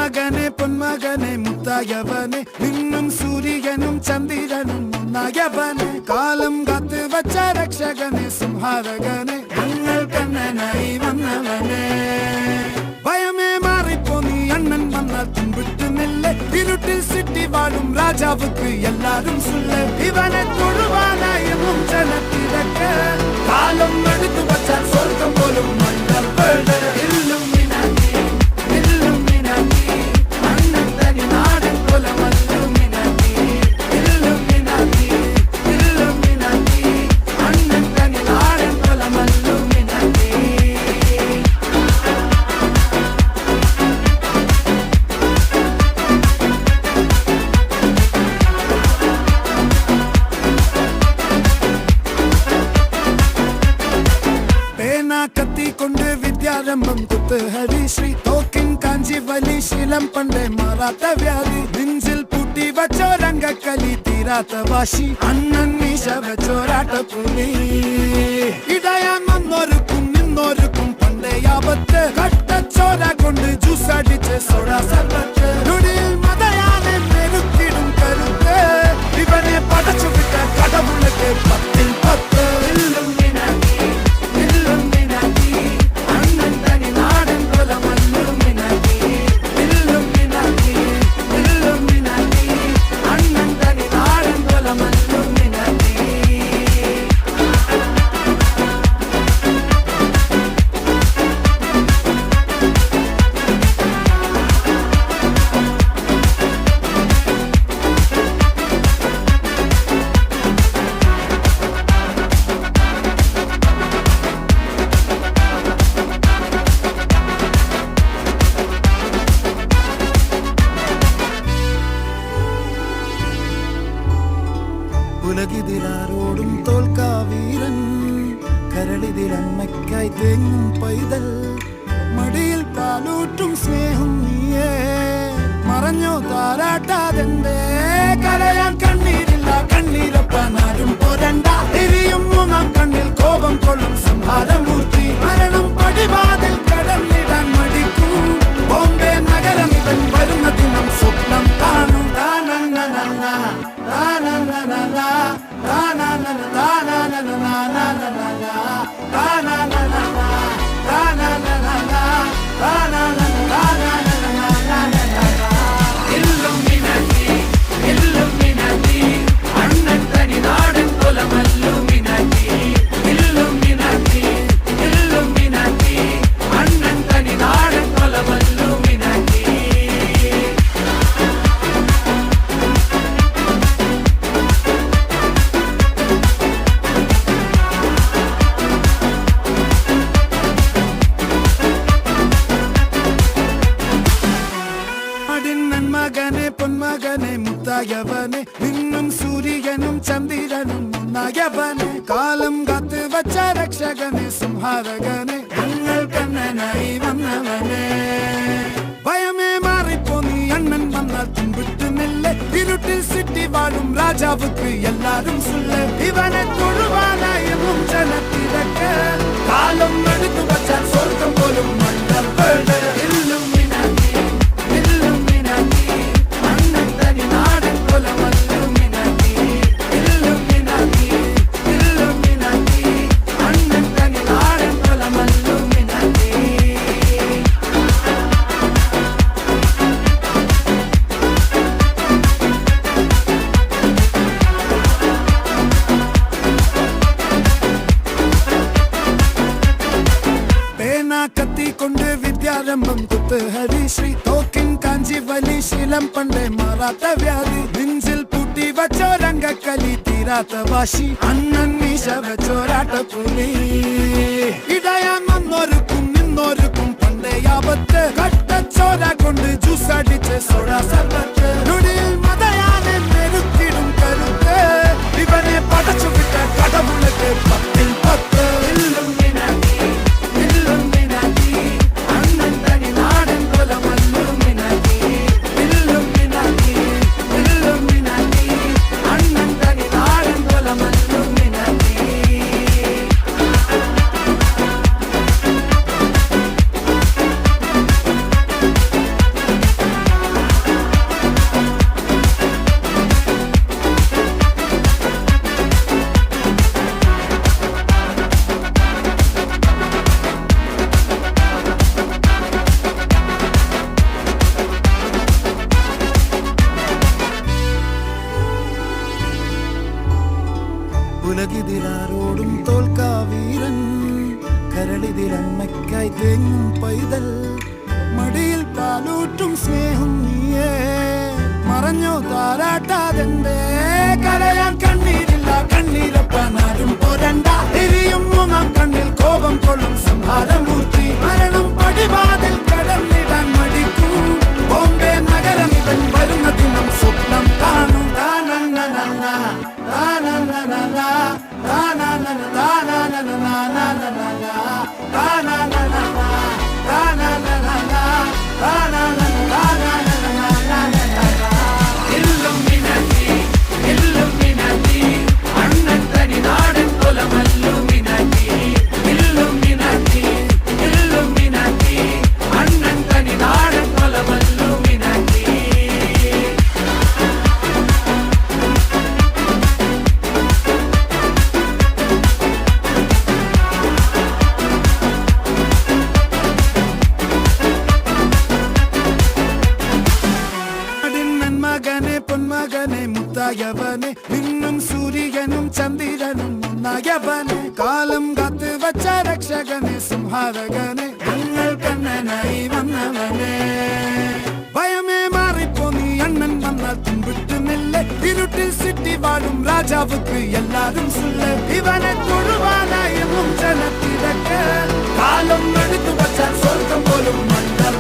നന്മകനെ പൊന്മകനെ മുത്തായവനെ നിന്നും സൂര്യനും ചന്ദ്രനും ഒന്നായവനെ കാലം കാത്ത് വച്ച രക്ഷകനെ സംഹാരകനെ ഞങ്ങൾ കണ്ണനായി വന്നവനെ ഭയമേ മാറിപ്പോ നീ അണ്ണൻ വന്നാൽ തുമ്പിട്ട് നില്ല ഇരുട്ടിൽ സിറ്റി വാഴും രാജാവുക്ക് എല്ലാരും സുല്ല ഇവനെ തൊഴുവാനായും ജനത്തിരക്ക് കാലം എടുത്തു വച്ചാൽ സ്വർഗം പോലും മണ്ണൽ വീട് കത്തി കൊണ്ട് വിദ്യാരംഭം കുത്ത് ഹരിശ്രീ തോക്കിൻ കാഞ്ചി വലി ശീലം പണ്ടേ മാറാത്ത വ്യാധി നെഞ്ചിൽ പൂട്ടി വച്ചോരംഗക്കലി തീരാത്ത വാശി അണ്ണൻ മീശ വെച്ചോരാട്ട പുലി ഇടയാൻ വന്നോരുക്കും നിന്നോരുക്കും പണ്ടേ ആപത്ത് കട്ടച്ചോര കൊണ്ട് ജ്യൂസ് അടിച്ച് സോഡ സർബത്ത് നുടിയിൽ മതയാനെ മെരുക്കിടും കരുത്ത് ഇവനെ പടച്ചു വിട്ട കടവുളക്ക് 10-10 ഉലകിതിലാരോടും തോൽക്കാ വീരൻ കരളിതിലമ്മയ്ക്കായി തേങ്ങും പൈതൽ മടിയിൽ പാലൂട്ടും സ്നേഹം നീയേ മറഞ്ഞോ താരാട്ടാതെന്തേ കരയാൻ കണ്ണീരില്ല കണ്ണീരൊപ്പാനാരും പോരണ്ട എരിയും മൂന്നാം കണ്ണിൽ കോപം കൊള്ളും സംഹാരമൂർത്തി മരണം പടിവാതിൽ കടന്നിടാൻ മടിക്കും ബോംബെ നഗരം ഇവൻ വരുന്ന ദിനം സ്വപ്നം കാണും നന്മകനെ പൊന്മകനെ മുത്തായവനെ നിന്നും സൂര്യനും ചന്ദ്രനും ഒന്നായവനെ കാലം കാത്ത് വച്ച രക്ഷകനെ സംഹാരകനെ ഞങ്ങൾ കണ്ണനായി വന്നവനെ ഭയമേ മാറിപ്പോ നീ അണ്ണൻ വന്നാൽ തുമ്പിട്ട് നില്ല ഇരുട്ടിൽ സിറ്റി വാഴും രാജാവുക്ക് എല്ലാരും സുല്ല ഇവനെ തൊഴുവാനായും ജനത്തിരക്ക് കാലം എടുത്തു വച്ചാൽ സ്വർഗം പോലും മണ്ണൽ വീട് കത്തി കൊണ്ട് വിദ്യാരംഭം കുത്ത് ഹരിശ്രീ തോക്കിൻ കാഞ്ചി വലി ശീലം പണ്ടേ മാറാത്ത വ്യാധി നെഞ്ചിൽ പൂട്ടി വച്ചോരംഗക്കലി തീരാത്ത വാശി അണ്ണൻ മീശ വെച്ചോരാട്ട പുലി ഇടയാൻ വന്നോരുക്കും നിന്നോരുക്കും പണ്ടേ ആപത്ത് കട്ടച്ചോര കൊണ്ട് ജ്യൂസ് അടിച്ച് സോഡ സർബത്ത് നുടിയിൽ മതയാനെ മെരുക്കിടും കരുത്ത് ഇവനെ പടച്ചു വിട്ട കടവുളക്ക് 10-10 ഉലകിതിലാരോടും തോൽക്കാ വീരൻ കരളിതിലമ്മയ്ക്കായി തേങ്ങും പൈതൽ മടിയിൽ പാലൂറ്റും സ്നേഹം നീയേ മറഞ്ഞോ താരാട്ടാതെന്തേ കരയാൻ കണ്ണീരില്ല കണ്ണീരപ്പാനാരും പോരണ്ട എരിയും മൂന്നാം കണ്ണിൽ കോപം കൊള്ളും സംഹാരമൂർത്തി മരണം പടിവാതിൽ കടന്നിടാൻ മടിക്കും ബോംബെ നഗരം ഇവൻ വരുന്ന ദിനം സ്വപ്നം കാണും പൊന്മകനെ മുത്തായവനെ നിന്നും സൂര്യനും ചന്ദ്രനും ഒന്നായവനെ കാലം കാത്ത് വച്ച രക്ഷകനെ സംഹാരകനെ ഞങ്ങൾ കണ്ണനായി വന്നവനെ ഭയമേ മാറിപ്പോ നീ അണ്ണൻ വന്നാൽ തുമ്പിട്ടുന്നില്ല ഇരുട്ടിൽ സിറ്റി വാഴും രാജാവുക്ക് എല്ലാരും സുല്ല ഇവനെ തൊഴുവാനായി എന്നും ജനത്തിരക്ക് കാലം എടുത്തു വച്ചാൽ സ്വർഗം പോലും മണ്ണർ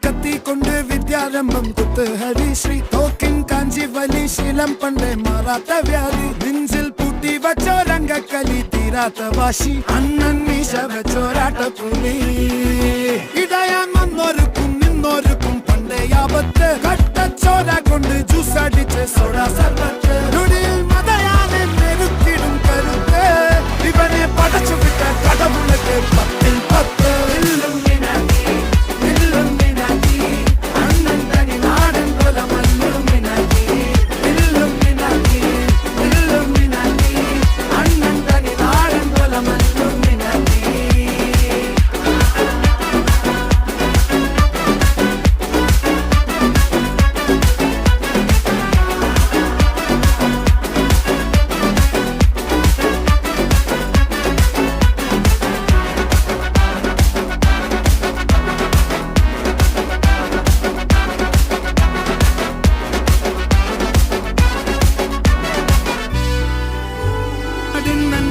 കത്തിക്കൊണ്ട് വിദ്യാരംഭം കുത്ത് ഹരിശ്രീ തോക്കിൻ കാഞ്ചി വലി ശീലം പണ്ടേ മാറാത്ത വ്യാധി നെഞ്ചിൽ പൂട്ടി വച്ചോരംഗക്കലി തീരാത്ത വാശി അണ്ണൻ മീശ വെച്ചോരാട്ട പുലി ഇടയാൻ വന്നോർക്കും നിന്നോർക്കും പണ്ടേ ആപത്ത് കട്ടച്ചോര കൊണ്ട് ജ്യൂസ് അടിച്ച് സോഡ സർബത്ത് നുടിയിൽ മതയാനെ നെരുക്കിടും കരുത്ത് ഇവനെ പടച്ചു വിട്ട കടമുളക്ക് 10-10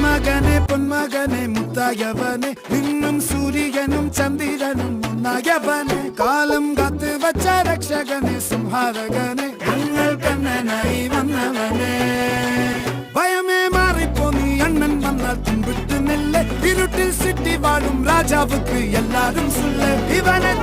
മകനെ പൊന്മകനെ മുത്തായവനെ നിന്നും സൂര്യനും ചന്ദ്രനും ഒന്നായവനെ കാലം കാത്ത് വച്ച രക്ഷകനെ സംഹാരകനെ ഞങ്ങൾ കണ്ണനായി വന്നവനെ ഭയമേ മാറിപ്പോ നീ അണ്ണൻ വന്നാൽ തുമ്പിട്ടുന്നില്ല ഇരുട്ടിൽ സിറ്റി വാഴും രാജാവുക്ക് എല്ലാരും സുല്ല ഇവനെ